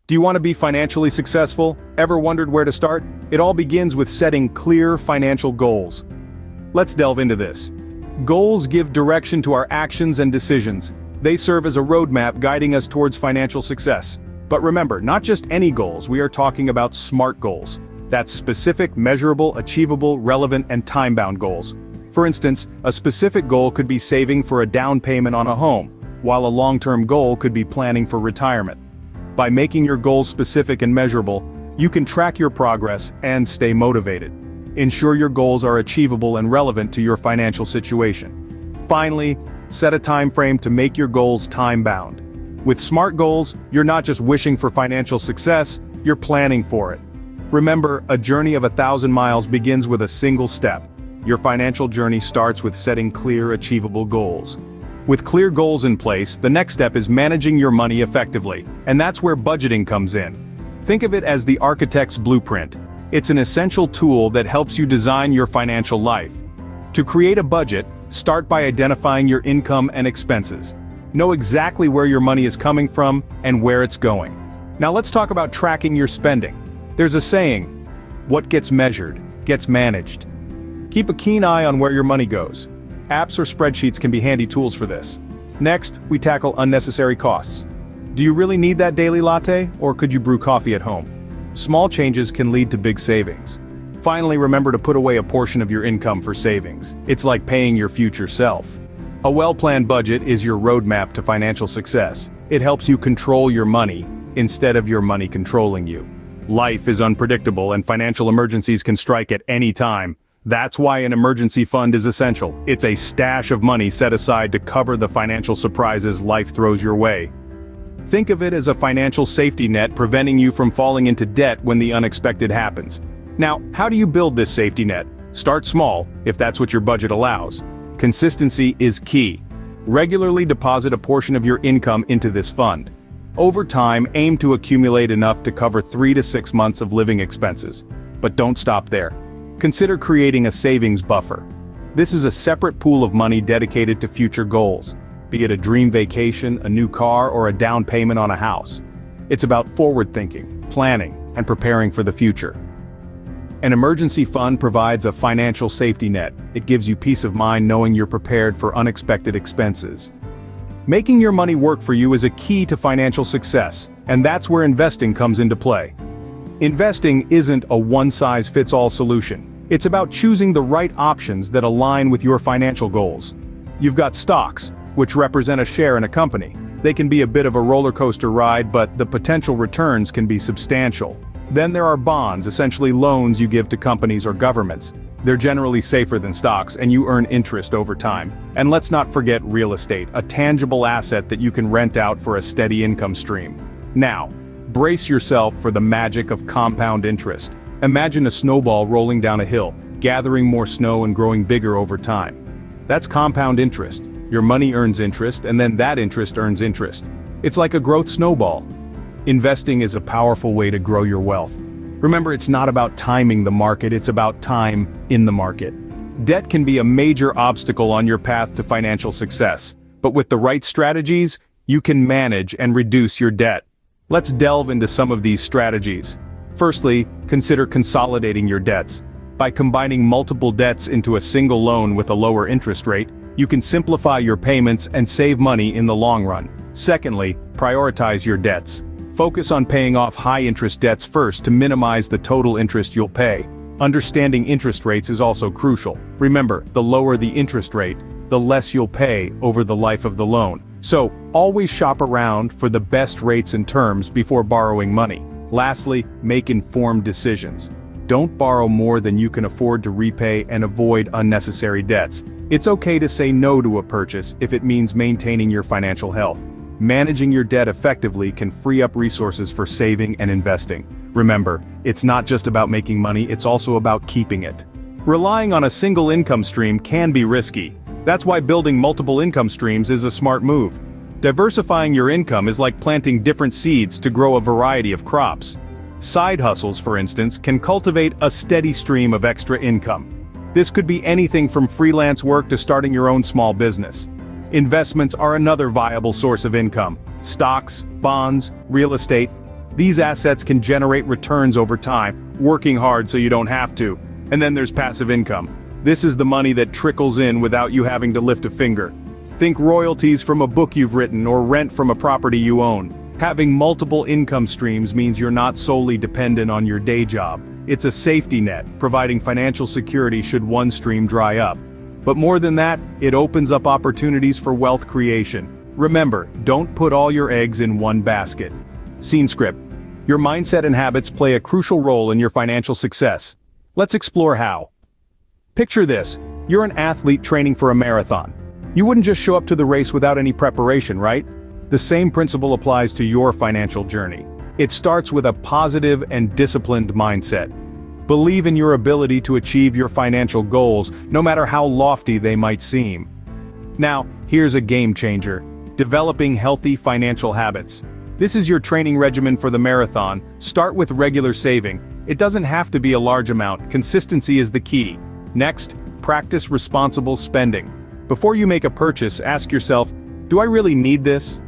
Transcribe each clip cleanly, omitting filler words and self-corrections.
Do you want to be financially successful? Ever wondered where to start? It all begins with setting clear financial goals. Let's delve into this. Goals give direction to our actions and decisions. They serve as a roadmap guiding us towards financial success. But remember, not just any goals, we are talking about SMART goals. That's specific, measurable, achievable, relevant, and time-bound goals. For instance, a specific goal could be saving for a down payment on a home, while a long-term goal could be planning for retirement. By making your goals specific and measurable, you can track your progress and stay motivated. Ensure your goals are achievable and relevant to your financial situation. Finally, set a time frame to make your goals time-bound. With SMART goals, you're not just wishing for financial success, you're planning for it. Remember, a journey of 1,000 miles begins with a single step. Your financial journey starts with setting clear, achievable goals. With clear goals in place, the next step is managing your money effectively, and that's where budgeting comes in. Think of it as the architect's blueprint. It's an essential tool that helps you design your financial life. To create a budget, start by identifying your income and expenses. Know exactly where your money is coming from and where it's going. Now let's talk about tracking your spending. There's a saying, what gets measured, gets managed. Keep a keen eye on where your money goes. Apps or spreadsheets can be handy tools for this. Next, we tackle unnecessary costs. Do you really need that daily latte, or could you brew coffee at home? Small changes can lead to big savings. Finally, remember to put away a portion of your income for savings. It's like paying your future self. A well-planned budget is your roadmap to financial success. It helps you control your money, instead of your money controlling you. Life is unpredictable and financial emergencies can strike at any time. That's why an emergency fund is essential. It's a stash of money set aside to cover the financial surprises life throws your way. Think of it as a financial safety net preventing you from falling into debt when the unexpected happens. Now, how do you build this safety net? Start small, if that's what your budget allows. Consistency is key. Regularly deposit a portion of your income into this fund. Over time, aim to accumulate enough to cover 3 to 6 months of living expenses. But don't stop there. Consider creating a savings buffer. This is a separate pool of money dedicated to future goals, be it a dream vacation, a new car, or a down payment on a house. It's about forward thinking, planning, and preparing for the future. An emergency fund provides a financial safety net. It gives you peace of mind knowing you're prepared for unexpected expenses. Making your money work for you is a key to financial success, and that's where investing comes into play. Investing isn't a one-size-fits-all solution. It's about choosing the right options that align with your financial goals. You've got stocks, which represent a share in a company. They can be a bit of a roller coaster ride, but the potential returns can be substantial. Then there are bonds, essentially loans you give to companies or governments. They're generally safer than stocks, and you earn interest over time. And let's not forget real estate, a tangible asset that you can rent out for a steady income stream. Now, brace yourself for the magic of compound interest. Imagine a snowball rolling down a hill, gathering more snow and growing bigger over time. That's compound interest. Your money earns interest, and then that interest earns interest. It's like a growth snowball. Investing is a powerful way to grow your wealth. Remember, it's not about timing the market, it's about time in the market. Debt can be a major obstacle on your path to financial success, but with the right strategies, you can manage and reduce your debt. Let's delve into some of these strategies. Firstly, consider consolidating your debts. By combining multiple debts into a single loan with a lower interest rate, you can simplify your payments and save money in the long run. Secondly, prioritize your debts. Focus on paying off high-interest debts first to minimize the total interest you'll pay. Understanding interest rates is also crucial. Remember, the lower the interest rate, the less you'll pay over the life of the loan. So, always shop around for the best rates and terms before borrowing money. Lastly, make informed decisions. Don't borrow more than you can afford to repay and avoid unnecessary debts. It's okay to say no to a purchase if it means maintaining your financial health. Managing your debt effectively can free up resources for saving and investing. Remember, it's not just about making money, it's also about keeping it. Relying on a single income stream can be risky. That's why building multiple income streams is a smart move. Diversifying your income is like planting different seeds to grow a variety of crops. Side hustles, for instance, can cultivate a steady stream of extra income. This could be anything from freelance work to starting your own small business. Investments are another viable source of income. Stocks, bonds, real estate. These assets can generate returns over time, working hard so you don't have to. And then there's passive income. This is the money that trickles in without you having to lift a finger. Think royalties from a book you've written or rent from a property you own. Having multiple income streams means you're not solely dependent on your day job. It's a safety net, providing financial security should one stream dry up. But more than that, it opens up opportunities for wealth creation. Remember, don't put all your eggs in one basket. Scene script. Your mindset and habits play a crucial role in your financial success. Let's explore how. Picture this, you're an athlete training for a marathon. You wouldn't just show up to the race without any preparation, right? The same principle applies to your financial journey. It starts with a positive and disciplined mindset. Believe in your ability to achieve your financial goals, no matter how lofty they might seem. Now, here's a game changer. Developing healthy financial habits. This is your training regimen for the marathon. Start with regular saving. It doesn't have to be a large amount. Consistency is the key. Next, practice responsible spending. Before you make a purchase, ask yourself, do I really need this?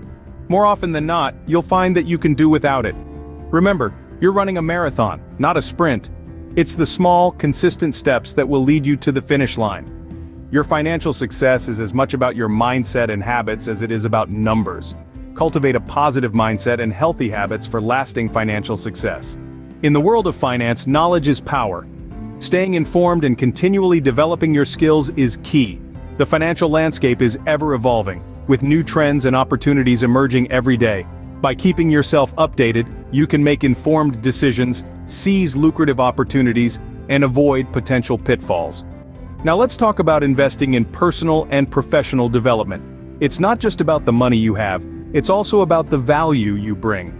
More often than not, you'll find that you can do without it. Remember, you're running a marathon, not a sprint. It's the small, consistent steps that will lead you to the finish line. Your financial success is as much about your mindset and habits as it is about numbers. Cultivate a positive mindset and healthy habits for lasting financial success. In the world of finance, knowledge is power. Staying informed and continually developing your skills is key. The financial landscape is ever evolving, with new trends and opportunities emerging every day. By keeping yourself updated, you can make informed decisions, seize lucrative opportunities, and avoid potential pitfalls. Now let's talk about investing in personal and professional development. It's not just about the money you have, it's also about the value you bring.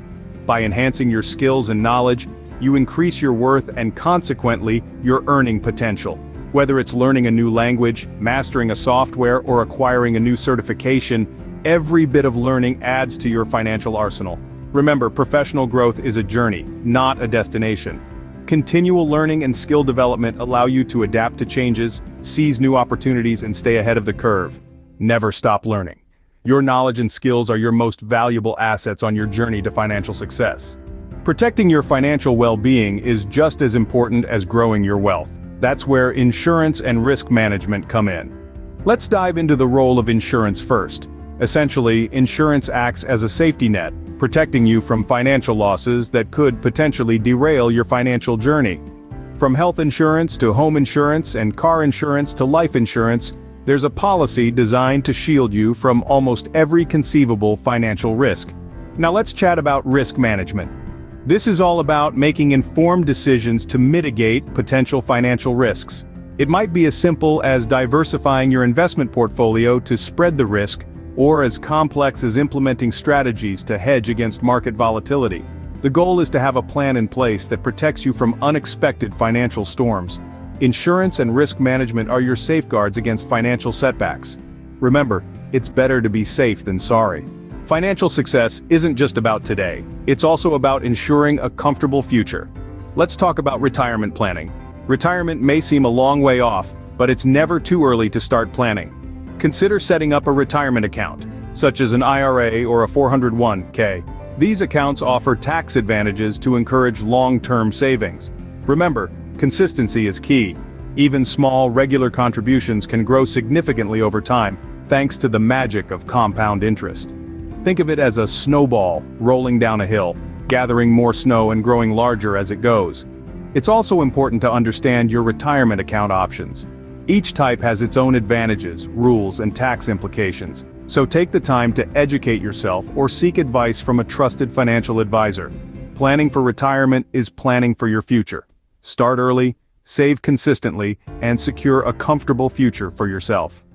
By enhancing your skills and knowledge, you increase your worth and consequently, your earning potential. Whether it's learning a new language, mastering a software, or acquiring a new certification, every bit of learning adds to your financial arsenal. Remember, professional growth is a journey, not a destination. Continual learning and skill development allow you to adapt to changes, seize new opportunities, and stay ahead of the curve. Never stop learning. Your knowledge and skills are your most valuable assets on your journey to financial success. Protecting your financial well-being is just as important as growing your wealth. That's where insurance and risk management come in. Let's dive into the role of insurance first. Essentially, insurance acts as a safety net, protecting you from financial losses that could potentially derail your financial journey. From health insurance to home insurance and car insurance to life insurance, there's a policy designed to shield you from almost every conceivable financial risk. Now let's chat about risk management. This is all about making informed decisions to mitigate potential financial risks. It might be as simple as diversifying your investment portfolio to spread the risk, or as complex as implementing strategies to hedge against market volatility. The goal is to have a plan in place that protects you from unexpected financial storms. Insurance and risk management are your safeguards against financial setbacks. Remember, it's better to be safe than sorry. Financial success isn't just about today, it's also about ensuring a comfortable future. Let's talk about retirement planning. Retirement may seem a long way off, but it's never too early to start planning. Consider setting up a retirement account, such as an IRA or a 401k. These accounts offer tax advantages to encourage long-term savings. Remember, consistency is key. Even small, regular contributions can grow significantly over time, thanks to the magic of compound interest. Think of it as a snowball rolling down a hill, gathering more snow and growing larger as it goes. It's also important to understand your retirement account options. Each type has its own advantages, rules, and tax implications, so take the time to educate yourself or seek advice from a trusted financial advisor. Planning for retirement is planning for your future. Start early, save consistently, and secure a comfortable future for yourself.